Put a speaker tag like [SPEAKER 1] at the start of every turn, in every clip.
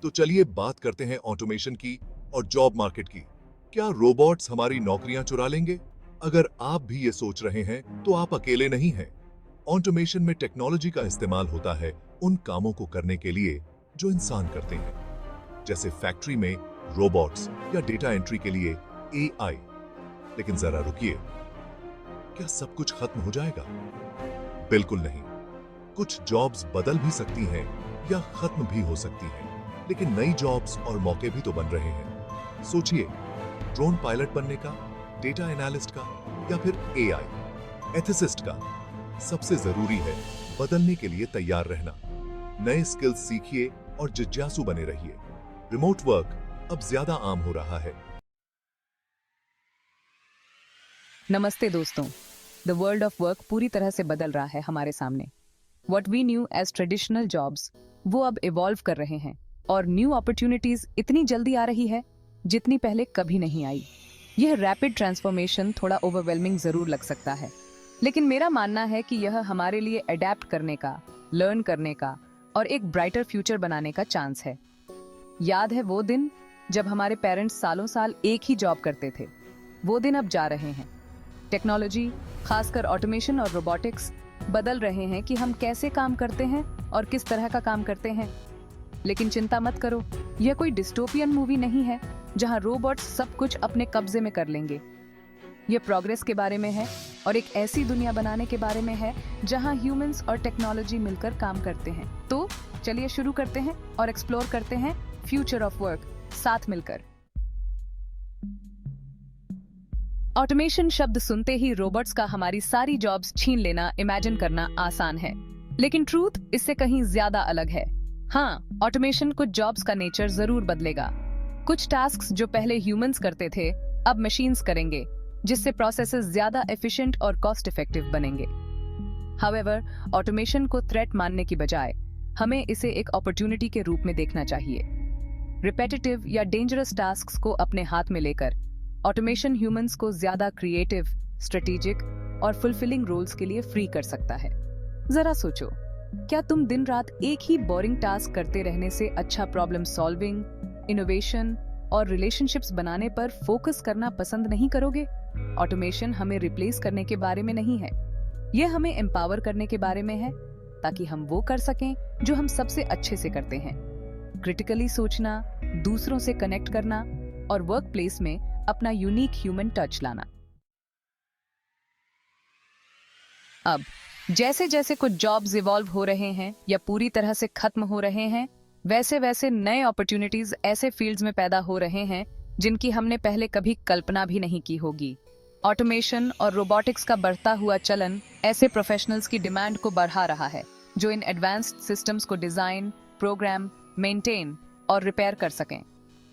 [SPEAKER 1] तो चलिए बात करते हैं ऑटोमेशन की और जॉब मार्केट की। क्या रोबोट्स हमारी नौकरियां चुरा लेंगे? अगर आप भी ये सोच रहे हैं तो आप अकेले नहीं हैं। ऑटोमेशन में टेक्नोलॉजी का इस्तेमाल होता है उन कामों को करने के लिए जो इंसान करते हैं, जैसे फैक्ट्री में रोबोट्स या डेटा एंट्री के लिए एआई। लेकिन जरा रुकिए, क्या सब कुछ खत्म हो जाएगा? बिल्कुल नहीं। कुछ जॉब्स बदल भी सकती हैं या खत्म भी हो सकती हैं, लेकिन नई जॉब्स और मौके भी तो बन रहे हैं। सोचिए, ड्रोन पायलट बनने का, डेटा एनालिस्ट का, या फिर एआई एथिसिस्ट का। सबसे जरूरी है बदलने के लिए तैयार रहना। नए स्किल्स सीखिए और जिज्ञासु बने रहिए। रिमोट वर्क अब ज्यादा आम हो रहा है।
[SPEAKER 2] नमस्ते दोस्तों। द वर्ल्ड ऑफ वर्क पूरी तरह से बदल रहा है हमारे सामने। What we knew as traditional jobs वो अब इवॉल्व कर रहे हैं और न्यू अपॉर्चुनिटीज इतनी जल्दी आ रही है जितनी पहले कभी नहीं आई। यह रैपिड ट्रांसफॉर्मेशन थोड़ा ओवरवेलमिंग जरूर लग सकता है, लेकिन मेरा मानना है कि यह हमारे लिए अडेप्ट करने का, लर्न करने का और एक ब्राइटर फ्यूचर बनाने का चांस है। याद है वो दिन जब हमारे पेरेंट्स सालों साल एक ही जॉब करते थे? वो दिन अब जा रहे हैं। टेक्नोलॉजी, खासकर ऑटोमेशन और रोबोटिक्स बदल रहे हैं कि हम कैसे काम करते हैं और किस तरह का काम करते हैं। लेकिन चिंता मत करो, यह कोई डिस्टोपियन मूवी नहीं है जहां रोबोट्स सब कुछ अपने कब्जे में कर लेंगे। यह प्रोग्रेस के बारे में है और एक ऐसी दुनिया बनाने के बारे में है जहां ह्यूमंस और टेक्नोलॉजी मिलकर काम करते हैं। तो चलिए शुरू करते हैं और एक्सप्लोर करते हैं फ्यूचर ऑफ वर्क साथ मिलकर। ऑटोमेशन शब्द सुनते ही रोबोट्स का हमारी सारी जॉब्स छीन लेना इमेजिन करना आसान है, लेकिन ट्रूथ इससे कहीं ज्यादा अलग है। हाँ, ऑटोमेशन कुछ जॉब्स का नेचर जरूर बदलेगा। कुछ टास्क्स जो पहले ह्यूमंस करते थे अब मशीन्स करेंगे, जिससे प्रोसेसेस ज्यादा एफिशिएंट और कॉस्ट इफेक्टिव बनेंगे। हाउएवर, ऑटोमेशन को थ्रेट मानने की बजाय हमें इसे एक अपॉर्चुनिटी के रूप में देखना चाहिए। रिपेटिटिव या डेंजरस टास्क्स को अपने हाथ में लेकर ऑटोमेशन ह्यूमंस को ज्यादा क्रिएटिव, स्ट्रेटेजिक और फुलफिलिंग रोल्स के लिए फ्री कर सकता है। जरा सोचो, क्या तुम दिन रात एक ही बोरिंग टास्क करते रहने से अच्छा प्रॉब्लम सॉल्विंग, इनोवेशन और रिलेशनशिप्स बनाने पर फोकस करना पसंद नहीं करोगे? ऑटोमेशन हमें रिप्लेस करने के बारे में नहीं है, यह हमें एम्पावर करने के बारे में है, ताकि हम वो कर सकें जो हम सबसे अच्छे से करते हैं। क्रिटिकली सोचना, दूसरों से कनेक्ट करना और वर्क प्लेस में अपना यूनिक ह्यूमन टच लाना। अब जैसे जैसे कुछ जॉब्स इवॉल्व हो रहे हैं या पूरी तरह से खत्म हो रहे हैं, वैसे वैसे नए अपॉर्चुनिटीज ऐसे फील्ड्स में पैदा हो रहे हैं जिनकी हमने पहले कभी कल्पना भी नहीं की होगी। ऑटोमेशन और रोबोटिक्स का बढ़ता हुआ चलन ऐसे प्रोफेशनल्स की डिमांड को बढ़ा रहा है जो इन एडवांस्ड सिस्टम्स को डिजाइन, प्रोग्राम, मेंटेन और रिपेयर कर सकें।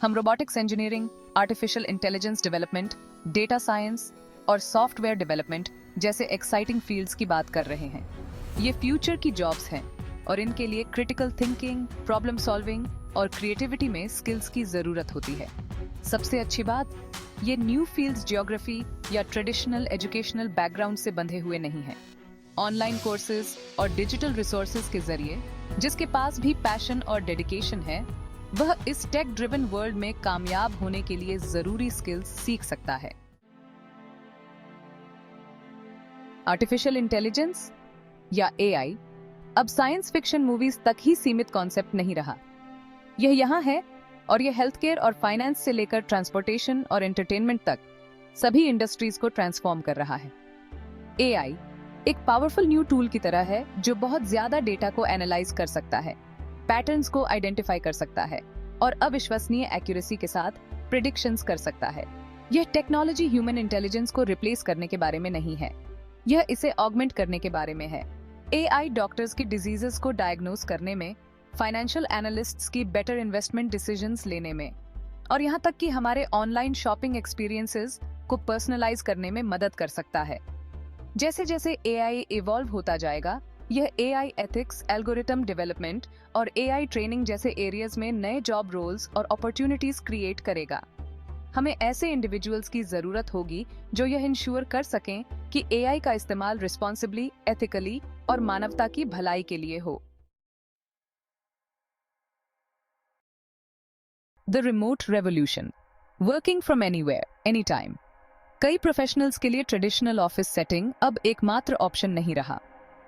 [SPEAKER 2] हम robotics engineering, artificial intelligence development, data science और सॉफ्टवेयर डेवलपमेंट जैसे एक्साइटिंग फील्ड्स की बात कर रहे हैं। ये फ्यूचर की जॉब्स हैं और इनके लिए क्रिटिकल थिंकिंग, प्रॉब्लम सॉल्विंग और क्रिएटिविटी में स्किल्स की जरूरत होती है। सबसे अच्छी बात, ये न्यू फील्ड्स ज्योग्राफी या ट्रेडिशनल एजुकेशनल बैकग्राउंड से बंधे हुए नहीं हैं। ऑनलाइन कोर्सेज और डिजिटल रिसोर्सेज के जरिए जिसके पास भी पैशन और डेडिकेशन है, वह इस टेक ड्रिवन वर्ल्ड में कामयाब होने के लिए जरूरी स्किल्स सीख सकता है। आर्टिफिशियल इंटेलिजेंस या एआई अब साइंस फिक्शन मूवीज तक ही सीमित कॉन्सेप्ट नहीं रहा। यह यहाँ है और यह हेल्थ केयर और फाइनेंस से लेकर ट्रांसपोर्टेशन और एंटरटेनमेंट तक सभी इंडस्ट्रीज को ट्रांसफॉर्म कर रहा है। एआई एक पावरफुल न्यू टूल की तरह है जो बहुत ज्यादा डेटा को एनालाइज कर सकता है, पैटर्न्स को आइडेंटिफाई कर सकता है और अविश्वसनीय एक्यूरेसी के साथ प्रिडिक्शंस कर सकता है। यह टेक्नोलॉजी ह्यूमन इंटेलिजेंस को रिप्लेस करने के बारे में नहीं है, यह इसे ऑगमेंट करने के बारे में है। एआई डॉक्टर्स की डिजीजेस को डायग्नोस करने में, फाइनेंशियल एनालिस्ट्स की बेटर इन्वेस्टमेंट डिसीजंस लेने में और यहाँ तक कि हमारे ऑनलाइन शॉपिंग एक्सपीरियंसेस को पर्सनलाइज करने में मदद कर सकता है। जैसे जैसे एआई इवॉल्व होता जाएगा, यह एआई एथिक्स, एल्गोरिथम डेवलपमेंट और एआई ट्रेनिंग जैसे एरियाज में नए जॉब रोल्स और अपॉर्चुनिटीज क्रिएट करेगा। हमें ऐसे इंडिविजुअल्स की जरूरत होगी जो यह इंश्योर कर सकें कि एआई का इस्तेमाल रिस्पॉन्सिबली, एथिकली और मानवता की भलाई के लिए हो। The remote revolution, working from anywhere, any time. कई प्रोफेशनल्स के लिए ट्रेडिशनल ऑफिस सेटिंग अब एकमात्र ऑप्शन नहीं रहा।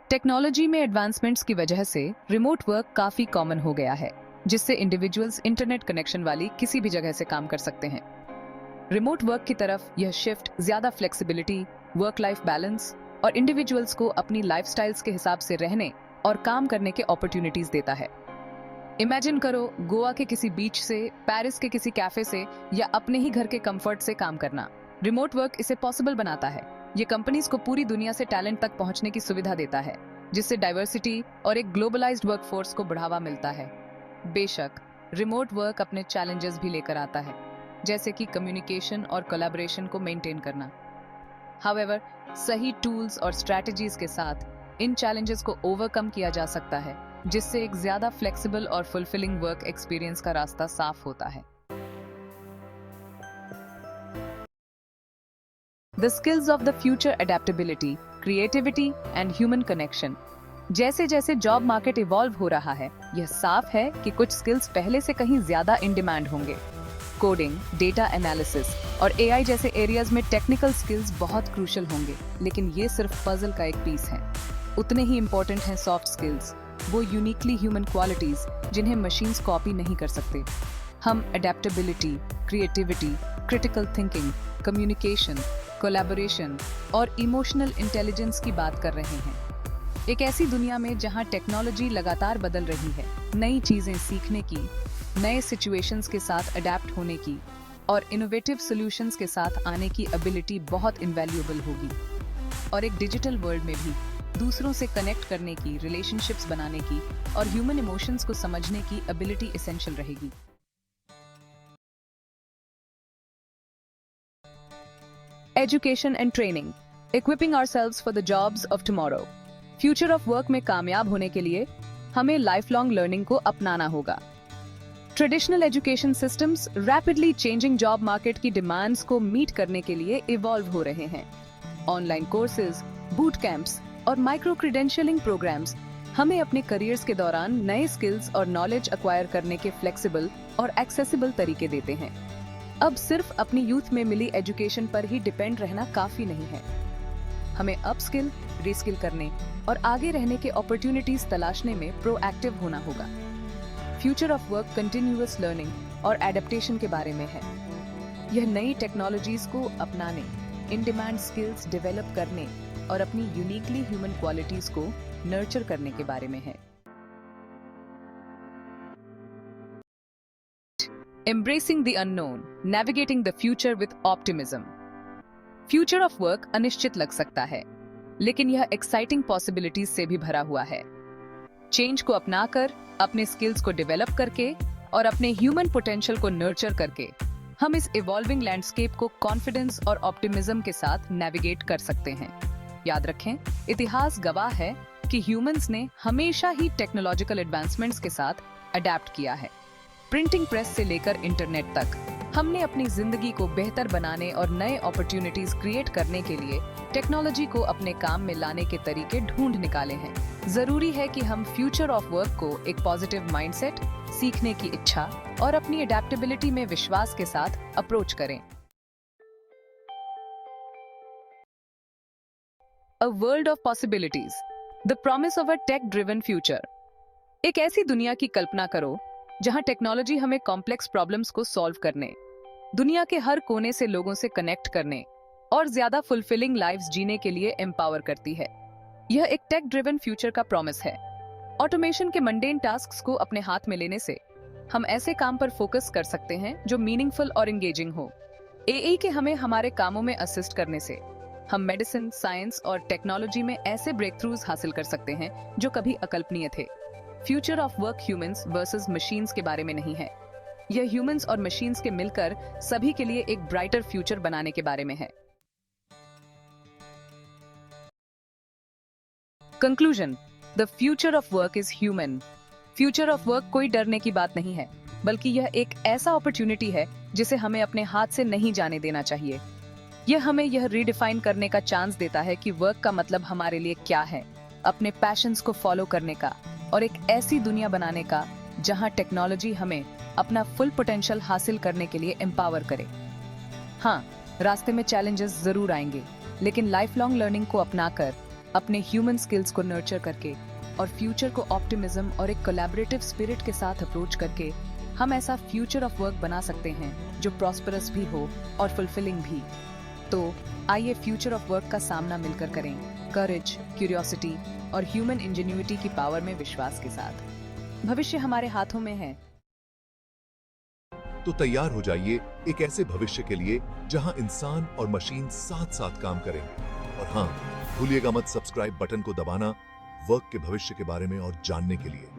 [SPEAKER 2] टेक्नोलॉजी में एडवांसमेंट्स की वजह से रिमोट वर्क काफी कॉमन हो गया है, जिससे इंडिविजुअल्स इंटरनेट कनेक्शन वाली किसी भी जगह से काम कर सकते हैं। रिमोट वर्क की तरफ यह शिफ्ट ज्यादा फ्लेक्सिबिलिटी, वर्क लाइफ बैलेंस और इंडिविजुअल्स को अपनी लाइफस्टाइल्स के हिसाब से रहने और काम करने के अपॉर्चुनिटीज देता है। इमेजिन करो गोवा के किसी बीच से, पेरिस के किसी कैफे से या अपने ही घर के कंफर्ट से काम करना। रिमोट वर्क इसे पॉसिबल बनाता है। ये कंपनीज को पूरी दुनिया से टैलेंट तक पहुंचने की सुविधा देता है, जिससे डाइवर्सिटी और एक ग्लोबलाइज्ड वर्कफोर्स को बढ़ावा मिलता है। बेशक रिमोट वर्क अपने चैलेंजेस भी लेकर आता है, जैसे कि कम्युनिकेशन और कोलैबोरेशन को मेंटेन करना। हाउएवर, सही टूल्स और स्ट्रैटेजीज के साथ इन चैलेंजेस को ओवरकम किया जा सकता है, जिससे एक ज्यादा फ्लेक्सिबल और फुलफिलिंग वर्क एक्सपीरियंस का रास्ता साफ होता है। The skills of the future: adaptability, creativity and human connection। जैसे जैसे जॉब मार्केट इवॉल्व हो रहा है, यह साफ है कि कुछ स्किल्स पहले से कहीं ज्यादा इन डिमांड होंगे। कोडिंग, डेटा एनालिसिस और एआई जैसे एरियाज में टेक्निकल स्किल्स बहुत क्रूशियल होंगे, लेकिन ये सिर्फ पजल का एक पीस है। उतने ही इंपॉर्टेंट हैं सॉफ्ट स्किल्स, वो यूनिकली ह्यूमन क्वालिटीज जिन्हें मशीन्स कॉपी नहीं कर सकते। हम adaptability, creativity, critical thinking, communication, collaboration और इमोशनल इंटेलिजेंस की बात कर रहे हैं। एक ऐसी दुनिया में जहां टेक्नोलॉजी लगातार बदल रही है, नई चीजें सीखने की, नए सिचुएशंस के साथ अडेप्ट होने की और इनोवेटिव सॉल्यूशंस के साथ आने की एबिलिटी बहुत इनवैल्यूएबल होगी। और एक डिजिटल वर्ल्ड में भी दूसरों से कनेक्ट करने की, रिलेशनशिप्स बनाने की और ह्यूमन इमोशंस को समझने की एबिलिटी एसेंशियल रहेगी। Education and training, equipping ourselves for the jobs of tomorrow. Future of work में कामयाब होने के लिए हमें लाइफ लॉन्ग लर्निंग को अपनाना होगा। Traditional education systems rapidly changing job market की डिमांड्स को मीट करने के लिए इवॉल्व हो रहे हैं। ऑनलाइन कोर्सेज, बूट कैंप्स और माइक्रो क्रेडेंशियलिंग प्रोग्राम्स हमें अपने करियर्स के दौरान नए स्किल्स और नॉलेज एक्वायर करने के फ्लेक्सिबल और एक्सेसिबल तरीके देते हैं। अब सिर्फ अपनी यूथ में मिली एजुकेशन पर ही डिपेंड रहना काफी नहीं है। हमें अपस्किल, रीस्किल करने और आगे रहने के अपॉर्चुनिटीज तलाशने में प्रोएक्टिव होना होगा। Future of work continuous learning और एडेप्टेशन के बारे में है। यह नई टेक्नोलॉजीज को अपनाने, इन डिमांड स्किल्स डेवलप करने और अपनी यूनिकली ह्यूमन क्वालिटीज को नर्चर करने के बारे में है। Embracing the unknown, navigating the future with optimism। Future of work अनिश्चित लग सकता है, लेकिन यह एक्साइटिंग पॉसिबिलिटीज से भी भरा हुआ है। चेंज को अपनाकर, अपने स्किल्स को डेवलप करके और अपने ह्यूमन पोटेंशियल को नर्चर करके हम इस इवॉल्विंग लैंडस्केप को कॉन्फिडेंस और ऑप्टिमिज्म के साथ नेविगेट कर सकते हैं। याद रखें, इतिहास गवाह है कि ह्यूमंस ने हमेशा ही टेक्नोलॉजिकल एडवांसमेंट्स के साथ अडेप्ट किया है। प्रिंटिंग प्रेस से लेकर इंटरनेट तक हमने अपनी जिंदगी को बेहतर बनाने और नए अपॉर्चुनिटीज क्रिएट करने के लिए टेक्नोलॉजी को अपने काम में लाने के तरीके ढूंढ निकाले हैं। जरूरी है कि हम फ्यूचर ऑफ वर्क को एक पॉजिटिव माइंडसेट, सीखने की इच्छा और अपनी अडेप्टेबिलिटी में विश्वास के साथ अप्रोच करें। A world of possibilities, the promise of a tech-driven future। एक ऐसी दुनिया की कल्पना करो जहां टेक्नोलॉजी हमें कॉम्प्लेक्स प्रॉब्लम्स को सॉल्व करने, दुनिया के हर कोने से लोगों से कनेक्ट करने और ज्यादा फुलफिलिंग लाइव्स जीने के लिए एम्पावर करती है। यह एक टेक ड्रिवन फ्यूचर का प्रॉमिस है। ऑटोमेशन के मंडेन टास्क्स को अपने हाथ में लेने से हम ऐसे काम पर फोकस कर सकते हैं जो मीनिंगफुल और एंगेजिंग हो। एआई के हमें हमारे कामों में असिस्ट करने से हम मेडिसिन, साइंस और टेक्नोलॉजी में ऐसे ब्रेक थ्रूज हासिल कर सकते हैं जो कभी अकल्पनीय थे। Future of work humans versus machines के बारे में नहीं है, यह ह्यूमंस और मशीन्स के मिलकर सभी के लिए एक ब्राइटर फ्यूचर बनाने के बारे में है। Conclusion, the future of work is human. Future of work कोई डरने की बात नहीं है, बल्कि यह एक ऐसा अपॉर्चुनिटी है जिसे हमें अपने हाथ से नहीं जाने देना चाहिए। यह हमें यह रीडिफाइन करने का चांस देता है कि वर्क का मतलब हमारे लिए क्या है, अपने पैशंस को फॉलो करने का और एक ऐसी दुनिया बनाने का जहां टेक्नोलॉजी हमें अपना फुल पोटेंशियल हासिल करने के लिए एम्पावर करे। हाँ, रास्ते में चैलेंजेस जरूर आएंगे, लेकिन लाइफ लॉन्ग लर्निंग को अपनाकर, अपने ह्यूमन स्किल्स को नर्चर करके और फ्यूचर को ऑप्टिमिज्म और एक कोलैबोरेटिव स्पिरिट के साथ अप्रोच करके हम ऐसा फ्यूचर ऑफ वर्क बना सकते हैं जो प्रॉस्परस भी हो और फुलफिलिंग भी। तो आइए फ्यूचर ऑफ वर्क का सामना मिलकर करें, करेज, क्यूरियोसिटी और ह्यूमन इंजेन्युइटी की पावर में विश्वास के साथ। भविष्य हमारे हाथों में है।
[SPEAKER 1] तो तैयार हो जाइए एक ऐसे भविष्य के लिए जहां इंसान और मशीन साथ साथ काम करेंगे। और हाँ, भूलिएगा मत सब्सक्राइब बटन को दबाना वर्क के भविष्य के बारे में और जानने के लिए।